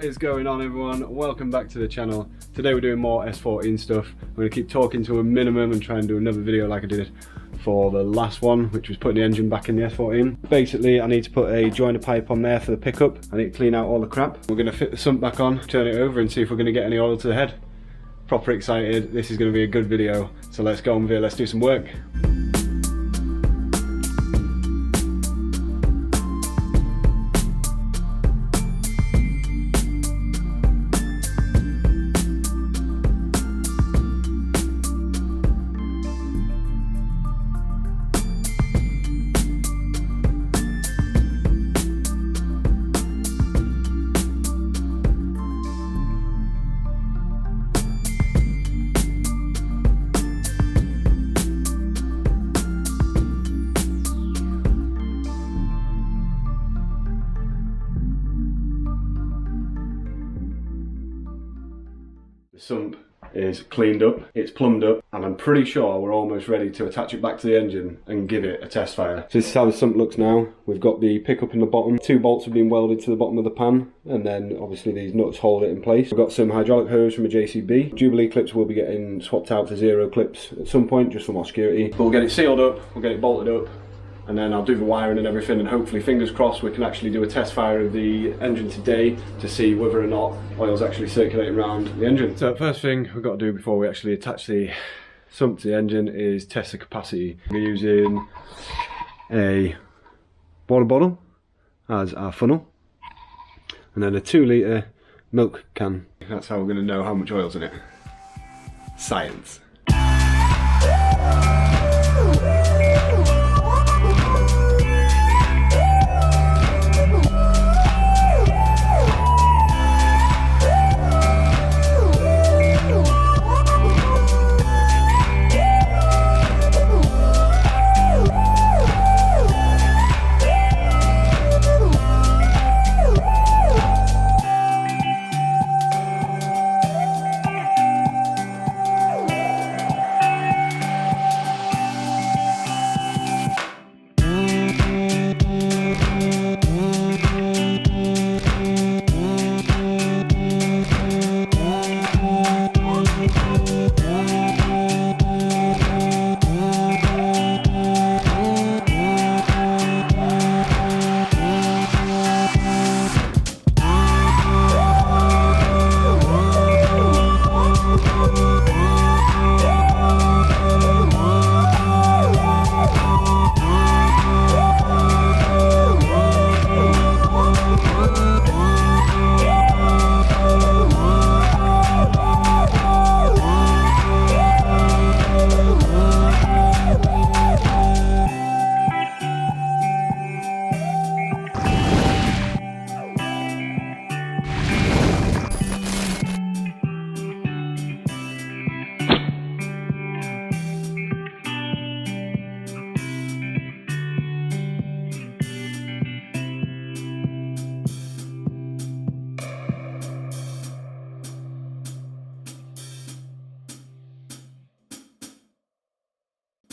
What is going on, everyone? Welcome back to the channel. Today we're doing more S14 stuff. I'm going to keep talking to a minimum and try and do another video like I did for the last one, which was putting the engine back in the S14. Basically, I need to put a joiner pipe on there for the pickup. I need to clean out all the crap. We're going to fit the sump back on, turn it over and see if we're going to get any oil to the head. Proper excited. This is going to be a good video. So let's go on there, let's do some work. The sump is cleaned up, it's plumbed up, and I'm pretty sure we're almost ready to attach it back to the engine and give it a test fire. So this is how the sump looks now. We've got the pickup in the bottom, 2 bolts have been welded to the bottom of the pan, and then obviously these nuts hold it in place. We've got some hydraulic hose from a JCB. Jubilee clips will be getting swapped out for 0 clips at some point, just for more security. But we'll get it sealed up, we'll get it bolted up, and then I'll do the wiring and everything, and hopefully, fingers crossed, we can actually do a test fire of the engine today to see whether or not oil's actually circulating around the engine. So first thing we've got to do before we actually attach the sump to the engine is test the capacity. We're using a water bottle as our funnel, and then a 2 litre milk can. That's how we're going to know how much oil's in it. Science.